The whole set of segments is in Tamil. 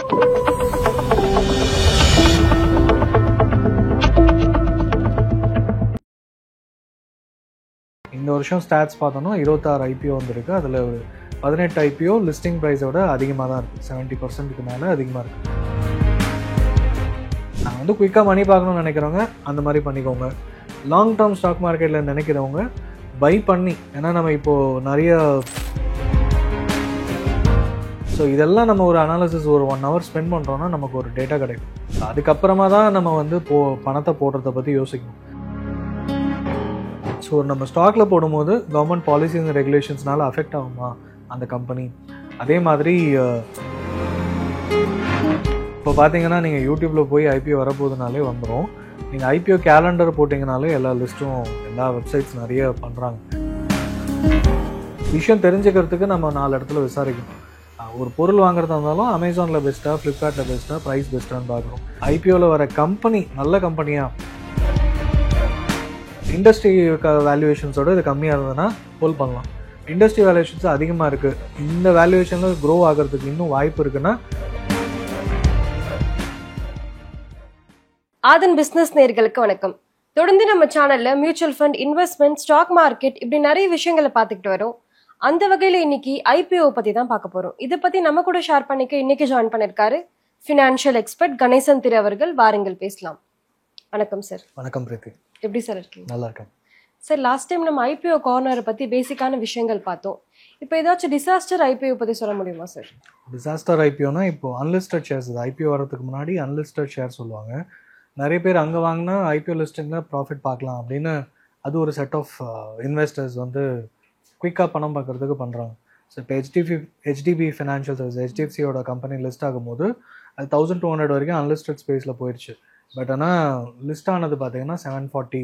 இந்த வருஷம் ஸ்டாட்ஸ் பார்த்தோன்னா 26 ஐபிஓ வந்திருக்கு. அதில் ஒரு 18 ஐபிஓ லிஸ்டிங் ப்ரைஸோட அதிகமாக தான் இருக்குது. 70%க்கு மேலே அதிகமாக இருக்குது. நான் வந்து குயிக்காக மணி பார்க்கணும்னு நினைக்கிறவங்க அந்த மாதிரி பண்ணிக்கோங்க. லாங் டேர்ம் ஸ்டாக் மார்க்கெட்டில் நினைக்கிறவங்க பை பண்ணி, ஏன்னா நம்ம இப்போது நிறைய இதெல்லாம் நம்ம ஒரு அனாலிசிஸ் ஒரு 1 hour ஸ்பெண்ட் பண்ணுறோன்னா நமக்கு ஒரு டேட்டா கிடைக்கும். அதுக்கப்புறமா தான் நம்ம வந்து பணத்தை போடுறத பற்றி யோசிக்கணும். ஸோ நம்ம ஸ்டாக்கில் போடும்போது கவர்மெண்ட் பாலிசிஸ் அண்ட் ரெகுலேஷன்ஸ்னால அஃபெக்ட் ஆகுமா அந்த கம்பெனி? அதே மாதிரி இப்போ பார்த்தீங்கன்னா நீங்கள் யூடியூப்பில் போய் ஐபிஓ வரப்போகுதுனாலே வந்துடும். நீங்கள் ஐபிஓ கேலண்டர் போட்டிங்கனாலே எல்லா லிஸ்ட்டும் எல்லா வெப்சைட்ஸ் நிறைய பண்ணுறாங்க. விஷயம் தெரிஞ்சுக்கிறதுக்கு நம்ம 4 இடத்துல விசாரிக்கணும். ஒரு பொருள் வாங்குறதா இருந்தாலும் அமேசானில் பெஸ்ட்டாக, ஃப்ளிப்கார்ட்டில் பெஸ்ட்டாக, ப்ரைஸ் பெஸ்ட்டான்னு பார்க்குறோம். ஐபிஓவில் வர கம்பெனி நல்ல கம்பெனியாக, இண்டஸ்ட்ரி வேல்யூவேஷன்ஸோட இது கம்மியாக இருந்ததுன்னா ஹோல்ட் பண்ணலாம். இண்டஸ்ட்ரி வேல்யூவேஷன்ஸ் அதிகமாக இருக்குது, இந்த வேல்யூவேஷனில் க்ரோ ஆகிறதுக்கு இன்னும் வாய்ப்பு இருக்குன்னா. ஆதன் பிஸ்னஸ் நேயர்களுக்கு வணக்கம். தொடர்ந்து நம்ம சேனல்ல mutual fund, investment, stock market இப்படி நிறைய விஷயங்களை பார்த்துக்கிட்டு வரோம். அந்த வகையில் இன்னைக்கு ஐபிஓ பற்றி தான் பார்க்க போகிறோம். இதை பற்றி நம்ம கூட ஷேர் பண்ணிக்க இன்னைக்கு ஜாயின் பண்ணியிருக்காரு ஃபினான்ஷியல் எக்ஸ்பர்ட் கணேசன் திரு அவர்கள். வாருங்கள் பேசலாம். வணக்கம் சார். வணக்கம் பிரீத்தி. எப்படி சார் இருக்கீங்க? நல்லா இருக்கேன் சார். லாஸ்ட் டைம் நம்ம ஐபிஓ கார்னரை பற்றி பேசிக்கான விஷயங்கள் பார்த்தோம். இப்போ ஏதாச்சும் டிசாஸ்டர் ஐபிஓ பற்றி சொல்ல முடியுமா சார்? டிசாஸ்டர் ஐபிஓனா இப்போ அன்லிஸ்டட் ஷேர்ஸ். ஐபிஓ வரதுக்கு முன்னாடி அன்லிஸ்டட் ஷேர் சொல்லுவாங்க. நிறைய பேர் அங்கே வாங்கினா ஐபிஓ லிஸ்டிங்கில் ப்ராஃபிட் பார்க்கலாம் அப்படின்னு அது ஒரு செட் ஆஃப் இன்வெஸ்டர்ஸ் வந்து குயிக்காக பணம் பார்க்குறதுக்கு பண்ணுறாங்க. ஸோ இப்போ ஹெச்டிபி ஃபினான்ஷியல் சர்வீஸ், ஹெச்டிஎஃப்சியோட கம்பெனி லிஸ்ட் ஆகும்போது அது 1200 வரைக்கும் அன்லிஸ்டட் ஸ்பேஸில் போயிடுச்சு. பட் ஆனால் லிஸ்ட் ஆனது பார்த்தீங்கன்னா 740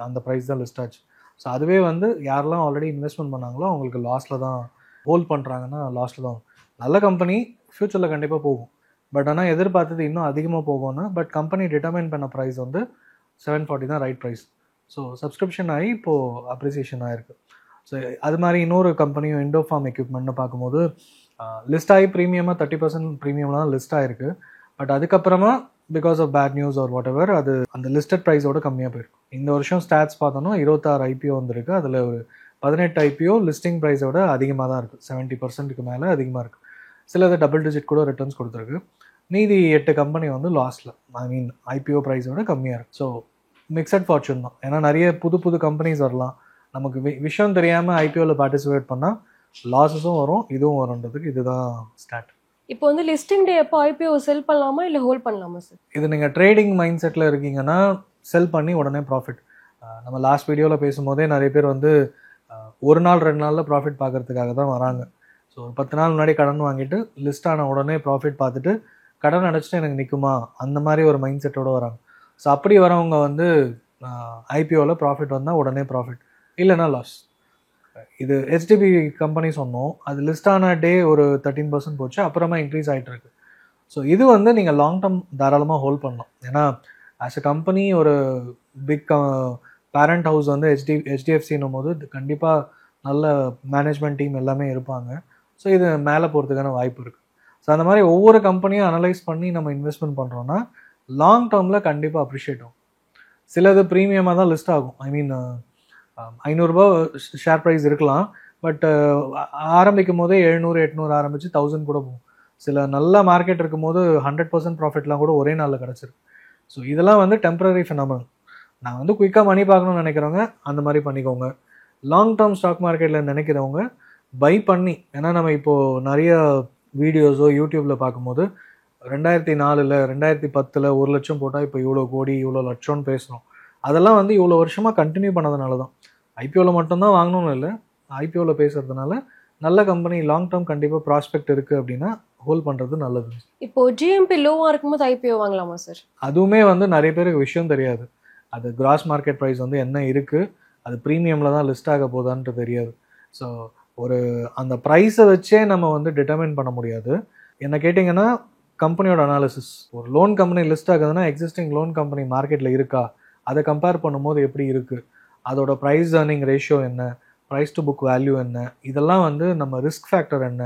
அந்த ப்ரைஸ் தான் லிஸ்ட் ஆச்சு. ஸோ அதுவே வந்து யாரெல்லாம் ஆல்ரெடி இன்வெஸ்ட்மெண்ட் பண்ணாங்களோ அவங்களுக்கு லாஸில் தான் ஹோல்ட் பண்ணுறாங்கன்னா லாஸில் தான். நல்ல கம்பெனி ஃப்யூச்சரில் கண்டிப்பாக போகும். பட் ஆனால் எதிர்பார்த்தது இன்னும் அதிகமாக போகும்னா, பட் கம்பெனி டிட்டர்மைன் பண்ண ப்ரைஸ் வந்து 740 தான் ரைட் ப்ரைஸ். ஸோ சப்ஸ்கிரிப்ஷன் ஆகி இப்போது அப்ரிசியேஷன் ஆகிருக்கு. ஸோ அது மாதிரி இன்னொரு கம்பெனியும் இண்டோஃபார்ம் எக்யூப்மெண்ட்னு பார்க்கும்போது லிஸ்ட் ஆகி ப்ரீமியமாக 30% ப்ரீமியம்லாம் லிஸ்ட் ஆகிருக்கு. பட் அதுக்கப்புறமா because of bad news or whatever அது அந்த லிஸ்டட் ப்ரைஸோட கம்மியாக போயிருக்கும். இந்த வருஷம் ஸ்டாட்ஸ் பார்த்தோன்னா 26 ஐபிஓ வந்திருக்கு. அதில் ஒரு 18 ஐபிஓ லிஸ்டிங் ப்ரைஸோட அதிகமாக தான் இருக்குது. 70%க்கு மேலே அதிகமாக இருக்குது. சிலது டபுள் டிஜிட் கூட ரிட்டர்ன்ஸ் கொடுத்துருக்கு. மீதி 8 கம்பெனி வந்து லாஸில், ஐபிஓ ப்ரைஸோட கம்மியாக இருக்குது. ஸோ மிக்சட் ஃபார்ச்சூன் தான். ஏன்னா நிறைய புது கம்பெனிஸ் வரலாம். நமக்கு விஷயம் தெரியாமல் ஐபிஓவில் பார்ட்டிசிபேட் பண்ணால் லாஸஸும் வரும், இதுவும் வரும்ன்றதுக்கு இதுதான் ஸ்டார்ட். இப்போ வந்து லிஸ்டிங் டே எப்போ ஐபிஓ செல் பண்ணலாமா இல்லை ஹோல்ட் பண்ணலாமா சார்? இது நீங்கள் ட்ரேடிங் மைண்ட் செட்டில் இருக்கீங்கன்னா செல் பண்ணி உடனே ப்ராஃபிட். நம்ம லாஸ்ட் வீடியோவில் பேசும்போதே நிறைய பேர் வந்து 1 நாள் 2 நாளில் ப்ராஃபிட் பார்க்கறதுக்காக தான் வராங்க. ஸோ 10 நாள் முன்னாடி கடன் வாங்கிட்டு லிஸ்ட் ஆன உடனே ப்ராஃபிட் பார்த்துட்டு கடன் அடைச்சிட்டு எனக்கு நிற்குமா அந்த மாதிரி ஒரு மைண்ட் செட்டோடு வராங்க. ஸோ அப்படி வரவங்க வந்து ஐபிஓவில் ப்ராஃபிட் வந்தால் உடனே ப்ராஃபிட், இல்லைன்னா லாஸ். இது ஹெச்டிபி கம்பெனி சொன்னோம், அது லிஸ்ட் ஆன டே ஒரு 13% போச்சு, அப்புறமா இன்க்ரீஸ் ஆகிட்டு இருக்கு. ஸோ இது வந்து நீங்கள் லாங் டேர்ம் தாராளமாக ஹோல்ட் பண்ணலாம். ஏன்னா ஆஸ் அ கம்பெனி ஒரு பிக் பேரண்ட் ஹவுஸ் வந்து ஹெச்டிஎஃப்சின்னும் போது கண்டிப்பாக நல்ல மேனேஜ்மெண்ட் டீம் எல்லாமே இருப்பாங்க. ஸோ இது மேலே போகிறதுக்கான வாய்ப்பு இருக்குது. ஸோ அந்த மாதிரி ஒவ்வொரு கம்பெனியும் அனலைஸ் பண்ணி நம்ம இன்வெஸ்ட்மெண்ட் பண்ணுறோன்னா லாங் டேர்மில் கண்டிப்பாக அப்ரிஷியேட் ஆகும். சிலது ப்ரீமியமாக தான் லிஸ்ட் ஆகும். 500 ரூபா ஷேர் ப்ரைஸ் இருக்கலாம், பட் ஆரம்பிக்கும் போதே 700 800 ஆரம்பித்து 1000 கூட போகும். சில நல்ல மார்க்கெட் இருக்கும் போது 100% ப்ராஃபிட்லாம் கூட ஒரே நாளில் கிடச்சிருக்கு. ஸோ இதெல்லாம் வந்து டெம்பரரி ஃபினாமினல். நான் வந்து குயிக்காக மணி பார்க்கணும்னு நினைக்கிறவங்க அந்த மாதிரி பண்ணிக்கோங்க. லாங் டேர்ம் ஸ்டாக் மார்க்கெட்டில் நினைக்கிறவங்க பை பண்ணி, ஏன்னா நம்ம இப்போது நிறைய வீடியோஸோ யூடியூப்பில் பார்க்கும்போது 2004 2010 1 லட்சம் போட்டால் இப்போ இவ்வளோ கோடி இவ்வளோ லட்சம்னு பேசுகிறோம். அதெல்லாம் வந்து இவ்வளோ வருஷமாக கண்டினியூ பண்ணதுனால தான். ஐபிஓவில் மட்டும்தான் வாங்கணும்னு இல்லை, ஐபிஓவில் பேசுறதுனால நல்ல கம்பெனி லாங் டேர்ம் கண்டிப்பாக ப்ராஸ்பெக்ட் இருக்குது அப்படின்னா ஹோல்ட் பண்ணுறது நல்லது. இப்போ ஜிஎம்பி லோவாக இருக்கும்போது ஐபிஓ வாங்கலாமா சார்? அதுவுமே வந்து நிறைய பேருக்கு விஷயம் தெரியாது. அது கிராஸ் மார்க்கெட் ப்ரைஸ் வந்து என்ன இருக்குது, அது ப்ரீமியமில் தான் லிஸ்ட் ஆக போதான்ட்டு தெரியாது. ஸோ ஒரு அந்த ப்ரைஸை வச்சே நம்ம வந்து டிட்டர்மைன் பண்ண முடியாது. என்ன கேட்டிங்கன்னா கம்பெனியோட அனாலிசிஸ், ஒரு லோன் கம்பெனி லிஸ்ட் ஆகுதுன்னா எக்ஸிஸ்டிங் லோன் கம்பெனி மார்க்கெட்டில் இருக்கா, அதை கம்பேர் பண்ணும்போது எப்படி இருக்குது, அதோட ப்ரைஸ் ஏர்னிங் ரேஷியோ என்ன, ப்ரைஸ் டு புக் வேல்யூ என்ன, இதெல்லாம் வந்து நம்ம ரிஸ்க் ஃபேக்டர் என்ன,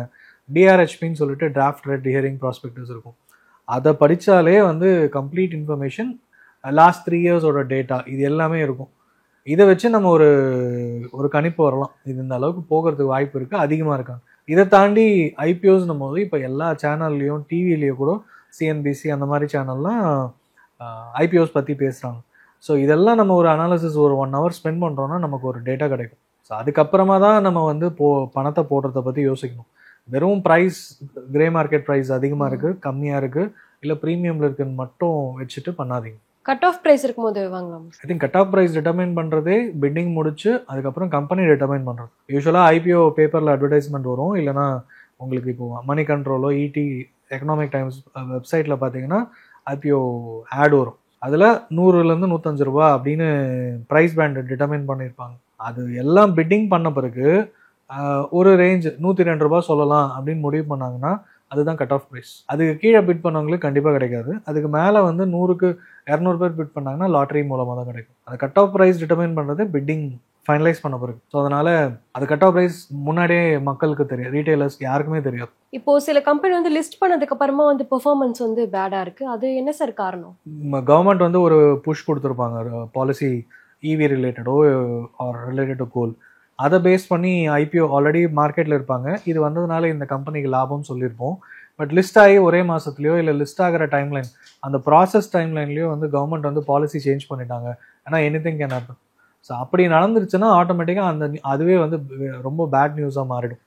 டிஆர்ஹெச்பின்னு சொல்லிட்டு டிராஃப்ட் ரெட் ஹியரிங் ப்ராஸ்பெக்டஸ் இருக்கும். அதை படித்தாலே வந்து கம்ப்ளீட் இன்ஃபர்மேஷன் லாஸ்ட் 3 இயர்ஸோட டேட்டா இது எல்லாமே இருக்கும். இதை வச்சு நம்ம ஒரு கணிப்பு வரலாம், இது இந்த அளவுக்கு போகிறதுக்கு வாய்ப்பு இருக்குது, அதிகமாக இருக்காங்க. இதை தாண்டி ஐபிஓஸ்னும் போது இப்போ எல்லா சேனல்லையும் டிவிலையும் கூட சிஎன்பிசி அந்த மாதிரி சேனல்லாம் ஐபிஓஸ் பற்றி பேசுகிறாங்க. ஸோ இதெல்லாம் நம்ம ஒரு அனாலிசிஸ் ஒரு 1 hour ஸ்பெண்ட் பண்ணுறோன்னா நமக்கு ஒரு டேட்டா கிடைக்கும். ஸோ அதுக்கப்புறமா தான் நம்ம வந்து பணத்தை போடுறத பற்றி யோசிக்கணும். வெறும் ப்ரைஸ் கிரே மார்க்கெட் ப்ரைஸ் அதிகமாக இருக்குது, கம்மியாக இருக்குது, இல்லை ப்ரீமியமில் இருக்குன்னு மட்டும் வச்சுட்டு பண்ணாதீங்க. கட் ஆஃப் பிரைஸ் இருக்கும்போது வாங்கலாம். I think cut off price determine பண்ணுறதே பிட்டிங் முடிச்சு அதுக்கப்புறம் கம்பெனி டிட்டர்மைன் பண்ணுறது. யூஸ்வலாக ஐபிஓ பேப்பரில் அட்வர்டைஸ்மெண்ட் வரும், இல்லைனா உங்களுக்கு இப்போ மணி கண்ட்ரோலோ இடி எக்கனாமிக் டைம்ஸ் வெப்சைட்டில் பார்த்தீங்கன்னா ஐபிஓ ஆட் வரும். அதில் 100லேருந்து 105 ரூபா அப்படின்னு ப்ரைஸ் பேண்ட் டிட்டர்மைன் பண்ணியிருப்பாங்க. அது எல்லாம் பிட்டிங் பண்ண பிறகு ஒரு ரேஞ்ச் 102 ரூபா சொல்லலாம் அப்படின்னு முடிவு பண்ணாங்கன்னா அதுதான் கட் ஆஃப் ப்ரைஸ். அதுக்கு கீழே பிட் பண்ணவங்களுக்கு கண்டிப்பாக கிடைக்காது. அதுக்கு மேலே வந்து 100க்கு 200 பேர் பிட் பண்ணாங்கன்னா லாட்ரி மூலமாக தான் கிடைக்கும். அந்த கட் ஆஃப் ப்ரைஸ் டிட்டர்மைன் பண்ணுறது பிட்டிங் ஃபைனலைஸ் பண்ண பிறகு. ஸோ அதனால் அது கட் ஆஃப் ப்ரைஸ் முன்னாடியே மக்களுக்கு தெரியும், ரீட்டைலர்ஸ் யாருக்குமே தெரியாது. இப்போ சில கம்பெனி வந்து லிஸ்ட் பண்ணதுக்கு அப்புறமா வந்து பெர்ஃபார்மன்ஸ் வந்து பேடா இருக்கு, அது என்ன சார் காரணம்? கவர்மெண்ட் வந்து ஒரு புஷ் கொடுத்துருப்பாங்க, பாலிசி இவி ரிலேட்டடோ ஆர் ரிலேட்டட் டு கோல். அதை பேஸ் பண்ணி ஐபிஓ ஆல்ரெடி மார்க்கெட்டில் இருப்பாங்க, இது வந்ததுனால இந்த கம்பெனிக்கு லாபம்னு சொல்லியிருப்போம். பட் லிஸ்ட் ஆகி ஒரே மாதத்துலையோ இல்லை லிஸ்ட் ஆகிற டைம்லைன் அந்த ப்ராசஸ் டைம்லைன்லேயோ வந்து கவர்மெண்ட் வந்து பாலிசி சேஞ்ச் பண்ணிட்டாங்க. ஏன்னா எனிதிங் கேன் ஹேப்பன். ஸோ அப்படி நடந்துருச்சுன்னா ஆட்டோமேட்டிக்காக அதுவே வந்து ரொம்ப பேட் நியூஸாக மாறிடும்.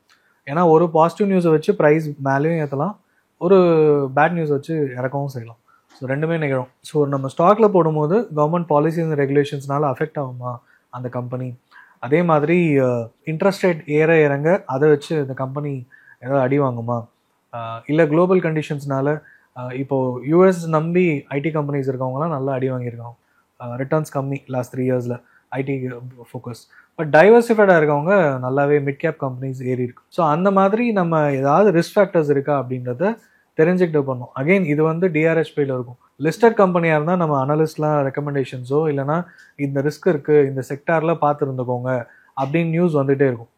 ஏன்னா ஒரு பாசிட்டிவ் நியூஸை வச்சு ப்ரைஸ் மேலேயும் ஏற்றலாம், ஒரு பேட் நியூஸ் வச்சு இறக்கவும் செய்யலாம். ஸோ ரெண்டுமே நிகழும். ஸோ நம்ம ஸ்டாக்கில் போடும்போது கவர்மெண்ட் பாலிசிஸ் ரெகுலேஷன்ஸ்னால அஃபெக்ட் ஆகுமா அந்த கம்பெனி, அதே மாதிரி இன்ட்ரெஸ்ட் ரேட் ஏற இறங்க அதை வச்சு இந்த கம்பெனி ஏதாவது அடி வாங்குமா, இல்லை குளோபல் கண்டிஷன்ஸ்னால இப்போது யூஎஸ் நம்பி ஐடி கம்பெனிஸ் இருக்கவங்களாம் நல்லா அடி வாங்கியிருக்காங்க, ரிட்டர்ன்ஸ் கம்மி லாஸ்ட் 3 இயர்ஸில் ஐடி ஃபோக்கஸ். பட் டைவர்சிஃபைடாக இருக்கவங்க நல்லாவே மிட் கேப் கம்பெனிஸ் ஏறி இருக்கு. ஸோ அந்த மாதிரி நம்ம ஏதாவது ரிஸ்க் ஃபேக்டர்ஸ் இருக்கா அப்படின்றத தெரிஞ்சுக்கிட்டு பண்ணோம். அகெயின் இது வந்து டிஆர்எஸ்பியில் இருக்கும். லிஸ்டட் கம்பெனியாக இருந்தால் நம்ம அனலிஸ்ட்லாம் ரெக்கமெண்டேஷன்ஸோ இல்லைனா இந்த ரிஸ்க் இருக்குது இந்த செக்டாரில் பார்த்து இருந்துக்கோங்க அப்படின்னு நியூஸ் வந்துகிட்டே இருக்கும்.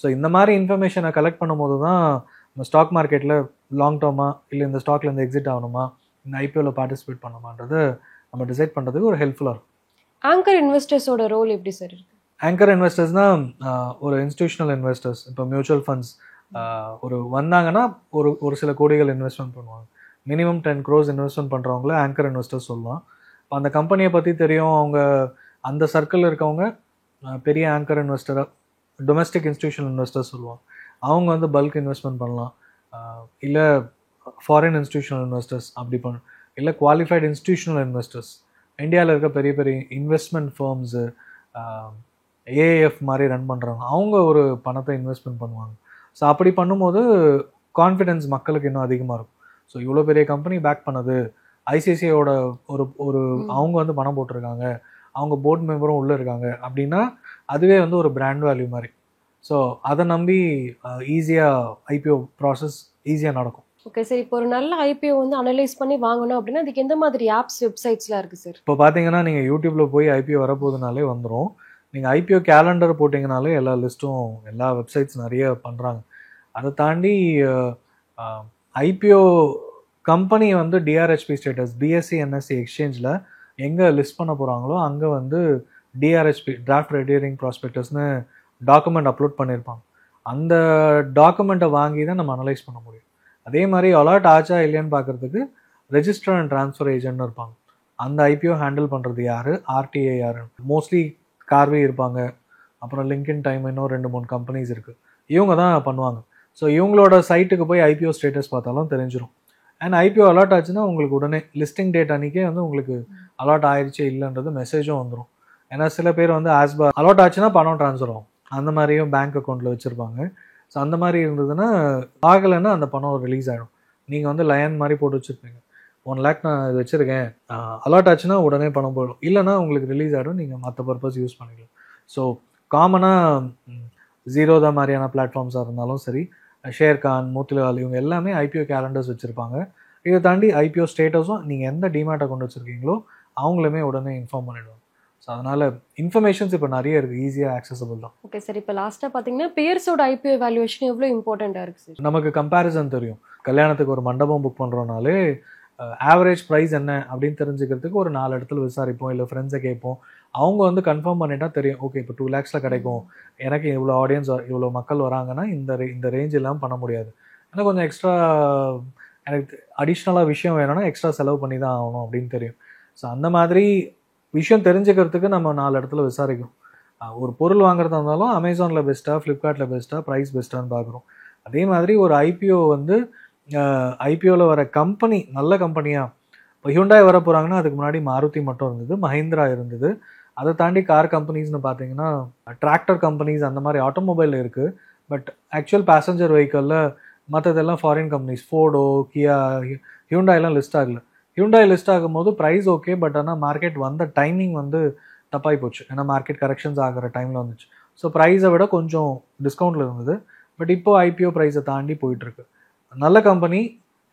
ஸோ இந்த மாதிரி இன்ஃபர்மேஷனை கலெக்ட் பண்ணும்போது தான் இந்த ஸ்டாக் மார்க்கெட்டில் லாங் டேர்மாக இல்லை இந்த ஸ்டாக்லேருந்து எக்ஸிட் ஆகணுமா இந்த ஐபிஓவில் பார்ட்டிசிபேட் பண்ணணுமான்றது நம்ம டிசைட் பண்ணுறதுக்கு ஒரு ஹெல்ப்ஃபுல்லாக இருக்கும். ஆங்கர் இன்வெஸ்டர்ஸோட ரோல் எப்படி சார் இருக்கு? ஆங்கர் இன்வெஸ்டர்ஸ்னால் ஒரு இன்ஸ்டிடியூஷனல் இன்வெஸ்டர்ஸ், இப்போ மியூச்சுவல் ஃபண்ட்ஸ் ஒரு வந்தாங்கன்னா ஒரு சில கோடிகள் இன்வெஸ்ட்மெண்ட் பண்ணுவாங்க. மினிமம் 10 crores இன்வெஸ்ட்மெண்ட் பண்ணுறவங்கள ஆங்கர் இன்வெஸ்டர்ஸ் சொல்லலாம். இப்போ அந்த கம்பெனியை பற்றி தெரியும், அவங்க அந்த சர்க்கிளில் இருக்கவங்க பெரிய ஆங்கர் இன்வெஸ்டராக டொமஸ்டிக் இன்ஸ்டிடியூஷனல் இன்வெஸ்டர்ஸ் சொல்லுவாங்க. அவங்க வந்து பல்க் இன்வெஸ்ட்மெண்ட் பண்ணலாம், இல்லை ஃபாரின் இன்ஸ்டிடியூஷனல் இன்வெஸ்டர்ஸ் அப்படி இல்லை குவாலிஃபைடு இன்ஸ்டிடியூஷனல் இன்வெஸ்டர்ஸ் இந்தியாவில் இருக்க பெரிய பெரிய இன்வெஸ்ட்மெண்ட் ஃபர்ம்ஸு ஏஏஎஃப் மாதிரி ரன் பண்ணுறாங்க, அவங்க ஒரு பணத்தை இன்வெஸ்ட்மெண்ட் பண்ணுவாங்க. ஸோ அப்படி பண்ணும்போது கான்ஃபிடென்ஸ் மக்களுக்கு இன்னும் அதிகமாக இருக்கும். ஸோ இவ்வளோ பெரிய கம்பெனி பேக் பண்ணது, ஐசிஐசிஐயோட ஒரு அவங்க வந்து பணம் போட்டிருக்காங்க, அவங்க போர்ட் மெம்பரும் உள்ளே இருக்காங்க அப்படின்னா அதுவே வந்து ஒரு பிராண்ட் வேல்யூ மாதிரி. ஸோ அதை நம்பி ஈஸியாக ஐபிஓ ப்ராசஸ் ஈஸியாக நடக்கும். ஓகே சார், இப்போ ஒரு நல்ல ஐபிஓ வந்து அனலைஸ் பண்ணி வாங்கணும் அப்படின்னா அதுக்கு எந்த மாதிரி ஆப்ஸ் வெப்சைட்ஸ்லாம் இருக்குது சார்? இப்போ பார்த்தீங்கன்னா நீங்கள் யூடியூப்பில் போய் ஐபிஓ வரப்போகுதுனாலே வந்துடும். நீங்கள் ஐபிஓ கேலண்டர் போட்டிங்கனாலே எல்லா லிஸ்ட்டும் எல்லா வெப்சைட்ஸ் நிறைய பண்ணுறாங்க. அதை தாண்டி ஐபிஓ கம்பெனி வந்து டிஆர்ஹெச்பி ஸ்டேட்டஸ் பிஎஸ்சி என்எஸ்சி எக்ஸ்சேஞ்சில் எங்கே லிஸ்ட் பண்ண போகிறாங்களோ அங்கே வந்து டிஆர்ஹெச்பி டிராஃப்ட் ரெடியரிங் ப்ராஸ்பெக்டஸ்னு டாக்குமெண்ட் அப்லோட் பண்ணியிருப்பாங்க. அந்த டாக்குமெண்ட்டை வாங்கி தான் நம்ம அனலைஸ் பண்ண முடியும். அதே மாதிரி அலாட் ஆச்சா இல்லையான்னு பார்க்குறதுக்கு ரெஜிஸ்டர் அண்ட் ட்ரான்ஸ்ஃபர் ஏஜென்ட்னு இருப்பாங்க. அந்த ஐபிஓ ஹேண்டில் பண்ணுறது யார், ஆர்டிஏ யார், மோஸ்ட்லி கார்வே இருப்பாங்க, அப்புறம் லிங்க்இன் டைம் இன்னும் 2-3 கம்பெனிஸ் இருக்குது, இவங்க தான் பண்ணுவாங்க. ஸோ இவங்களோட சைட்டுக்கு போய் ஐபிஓ ஸ்டேட்டஸ் பார்த்தாலும் தெரிஞ்சிடும். அண்ட் ஐபிஓ அலாட் ஆச்சுன்னா உங்களுக்கு உடனே லிஸ்டிங் டேட் அன்றைக்கே வந்து உங்களுக்கு அலாட் ஆயிடுச்சு இல்லைன்றது மெசேஜும் வந்துடும். ஏன்னா சில பேர் வந்து அலாட் ஆச்சுன்னா பணம் ட்ரான்ஸ்ஃபர் ஆகும், அந்த மாதிரியும் பேங்க் அக்கௌண்ட்டில் வச்சுருப்பாங்க. ஸோ அந்த மாதிரி இருந்ததுன்னா ஆகலைன்னா அந்த பணம் ரிலீஸ் ஆகிடும். நீங்கள் வந்து லயன் மாதிரி போட்டு வச்சுருப்பீங்க, 1 lakh நான் இது வச்சுருக்கேன், அலாட் ஆச்சுன்னா உடனே பணம் போயிடும், இல்லைனா உங்களுக்கு ரிலீஸ் ஆகிடும், நீங்கள் மற்ற பர்பஸ் யூஸ் பண்ணிக்கலாம். ஸோ காமனாக ஜீரோதா மாதிரியான பிளாட்ஃபார்ம்ஸாக இருந்தாலும் சரி, ஷேர்கான், மோத்திலால் இவங்க எல்லாமே ஐபிஓ கேலண்டர்ஸ் வச்சுருப்பாங்க. இதை தாண்டி ஐபிஓ ஸ்டேட்டஸும் நீங்கள் எந்த டிமேட் அக்கௌண்ட் வச்சுருக்கீங்களோ அவங்களுமே உடனே இன்ஃபார்ம் பண்ணிவிடுவாங்க. ஸோ அதனால் இன்ஃபர்மேஷன்ஸ் இப்போ நிறைய இருக்குது, ஈஸியாக ஆக்சசபிள் தான். ஓகே சார், இப்போ லாஸ்ட்டாக பார்த்தீங்கன்னா பியர்ஸோட ஐபிஓ வேல்யூவேஷன் எவ்வளோ இம்பார்ட்டண்ட்டாக இருக்குது சார்? நமக்கு கம்பேரிசன் தெரியும். கல்யாணத்துக்கு ஒரு மண்டபம் புக் பண்ணுறோனாலே ஆவரேஜ் ப்ரைஸ் என்ன அப்படின்னு தெரிஞ்சுக்கிறதுக்கு ஒரு 4 இடத்துல விசாரிப்போம், இல்லை ஃப்ரெண்ட்ஸை கேட்போம். அவங்க வந்து கன்ஃபார்ம் பண்ணிட்டா தெரியும், ஓகே இப்போ 2 lakhsல கிடைக்கும், எனக்கு இவ்வளோ ஆடியன்ஸ் இவ்வளோ மக்கள் வராங்கன்னா இந்த ரேஞ்ச் இல்லாமல் பண்ண முடியாது, ஏன்னா கொஞ்சம் எக்ஸ்ட்ரா எனக்கு அடிஷ்னலாக விஷயம் வேணும்னா எக்ஸ்ட்ரா செலவு பண்ணி தான் ஆகணும் அப்படின்னு தெரியும். ஸோ அந்த மாதிரி விஷயம் தெரிஞ்சுக்கிறதுக்கு நம்ம 4 இடத்துல விசாரிக்கணும். ஒரு பொருள் வாங்குறதா இருந்தாலும் அமேசானில் பெஸ்ட்டாக, ஃப்ளிப்கார்ட்டில் பெஸ்ட்டாக, ப்ரைஸ் பெஸ்ட்டான்னு பார்க்குறோம். அதே மாதிரி ஒரு ஐபிஓ வந்து ஐபிஓவில் வர கம்பெனி நல்ல கம்பெனியாக, இப்போ ஹியூண்டாய் வர போகிறாங்கன்னா அதுக்கு முன்னாடி மாருதி மட்டும் இருந்தது, மஹிந்திரா இருந்தது. அதை தாண்டி கார் கம்பெனிஸ்னு பார்த்தீங்கன்னா டிராக்டர் கம்பெனிஸ் அந்த மாதிரி ஆட்டோமொபைல் இருக்குது. பட் ஆக்சுவல் பேசஞ்சர் வெஹிக்கிளில் மற்றதெல்லாம் ஃபாரின் கம்பெனிஸ், ஃபோர்டோ, கியா, ஹியூண்டாயெல்லாம் லிஸ்ட் ஆகலை. ஹியூண்டாய் லிஸ்ட் ஆகும்போது ப்ரைஸ் ஓகே, பட் ஆனால் மார்க்கெட் வந்த டைமிங் வந்து தப்பாகி போச்சு, ஏன்னா மார்க்கெட் கரெக்ஷன்ஸ் ஆகிற டைமில் வந்துச்சு. ஸோ ப்ரைஸை விட கொஞ்சம் டிஸ்கவுண்ட்டில் இருந்தது. பட் இப்போ ஐபிஓ ப்ரைஸை தாண்டி போயிட்டுருக்கு. நல்ல கம்பெனி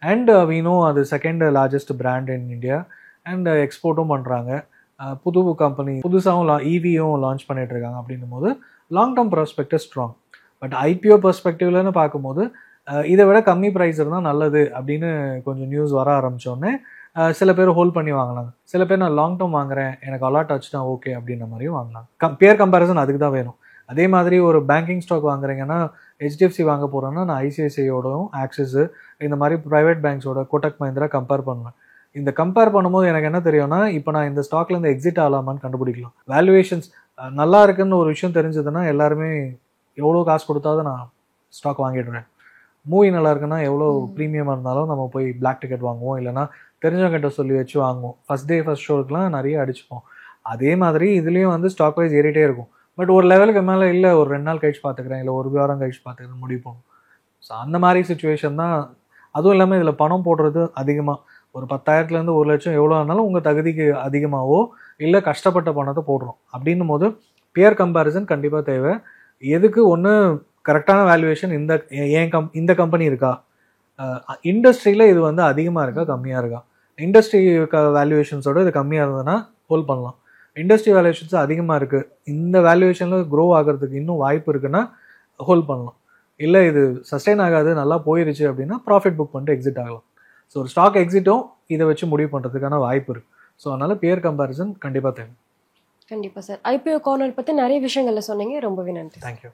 அண்ட் வி நோ அது second largest brand in India and எக்ஸ்போர்ட்டும் பண்ணுறாங்க. புது கம்பெனி புதுசாகவும் இவியும் லான்ச் பண்ணிட்டு இருக்காங்க. அப்படின்னும் போது long term prospect strong. But IPO பெர்ஸ்பெக்டிவ்லன்னு பார்க்கும்போது இதை விட கம்மி ப்ரைஸ் இருந்தால் நல்லது அப்படின்னு கொஞ்சம் நியூஸ் வர ஆரம்பித்தோடனே சில பேர் ஹோல்ட் பண்ணி வாங்கினாங்க. சில பேர் நான் லாங் டேர்ம் வாங்குறேன், எனக்கு அலாட் ஆச்சுன்னா ஓகே அப்படின்ற மாதிரியும் வாங்கினாங்க. பேர் கம்பேரிசன் அதுக்கு தான் வேணும். அதே மாதிரி ஒரு பேங்கிங் ஸ்டாக் வாங்குறீங்கன்னா, ஹெச்டிஎஃப்சி வாங்க போகிறேன்னா நான் ஐசிஐசிஐயோடவும் ஆக்சிஸ் இந்த மாதிரி ப்ரைவேட் பேங்க்ஸோட கோட்டக் மஹிந்திரா கம்பேர் பண்ணுவேன். இந்த கம்பேர் பண்ணும்போது எனக்கு என்ன தெரியும்னா, இப்போ நான் இந்த ஸ்டாக்லேருந்து எக்ஸிட் ஆகலாமான்னு கண்டுபிடிக்கலாம். வேல்யூவேஷன்ஸ் நல்லா இருக்குன்னு ஒரு விஷயம் தெரிஞ்சதுன்னா எல்லாருமே எவ்வளோ காசு கொடுத்தாது நான் ஸ்டாக் வாங்கிடுறேன். மூவி நல்லா இருக்குன்னா எவ்வளோ ப்ரீமியமாக இருந்தாலும் நம்ம போய் பிளாக் டிக்கெட் வாங்குவோம், இல்லைனா தெரிஞ்சவங்கிட்ட சொல்லி வச்சு வாங்குவோம். ஃபஸ்ட் டே ஃபஸ்ட் ஷோக்கெலாம் நிறைய அடிச்சுப்போம். அதே மாதிரி இதுலேயும் வந்து ஸ்டாக் ப்ரைஸ் ஏறிட்டே இருக்கும். பட் ஒரு லெவலுக்கு மேலே இல்லை, ஒரு 2 நாள் கழிச்சு பார்த்துக்கிறேன், இல்லை ஒரு வாரம் கழிச்சு பார்த்துக்கிறேன் முடிவு போகணும். ஸோ அந்த மாதிரி சுச்சுவேஷன் தான். அதுவும் இல்லாமல் இதில் பணம் போடுறது அதிகமாக, ஒரு 10,000லேருந்து 1 லட்சம் எவ்வளோ இருந்தாலும் உங்கள் தகுதிக்கு அதிகமாகவோ இல்லை கஷ்டப்பட்ட பணத்தை போடுறோம். அப்படின்னும் போது பியர் கம்பேரிசன் கண்டிப்பாக தேவை. எதுக்கு ஒன்று கரெக்டான வேல்யூவேஷன், இந்த கம்பெனி இருக்கா, இண்டஸ்ட்ரியில் இது வந்து அதிகமாக இருக்கா கம்மியாக இருக்கா, இண்டஸ்ட்ரி வேல்யூவேஷன்ஸோட இது கம்மியாக இருந்ததுன்னா ஹோல்ட் பண்ணலாம். இண்டஸ்ட்ரி வேல்யூவேஷன்ஸ் அதிகமாக இருக்குது, இந்த வேல்யூவேஷனில் க்ரோ ஆகிறதுக்கு இன்னும் வாய்ப்பு இருக்குன்னா ஹோல்ட் பண்ணலாம். இல்லை இது சஸ்டெயின் ஆகாது, நல்லா போயிருச்சு அப்படின்னா ப்ராஃபிட் புக் பண்ணிட்டு எக்ஸிட் ஆகலாம். ஸோ ஒரு ஸ்டாக் எக்ஸிட்டும் இதை வச்சு முடிவு பண்ணுறதுக்கான வாய்ப்பு இருக்குது. ஸோ அதனால் பியர் கம்பேரிசன் கண்டிப்பாக தேவை. கண்டிப்பாக சார். ஐபிஓ கார்னர் பற்றி நிறைய விஷயங்கள்ல சொன்னீங்க, ரொம்பவே நன்றி. தேங்க்யூ.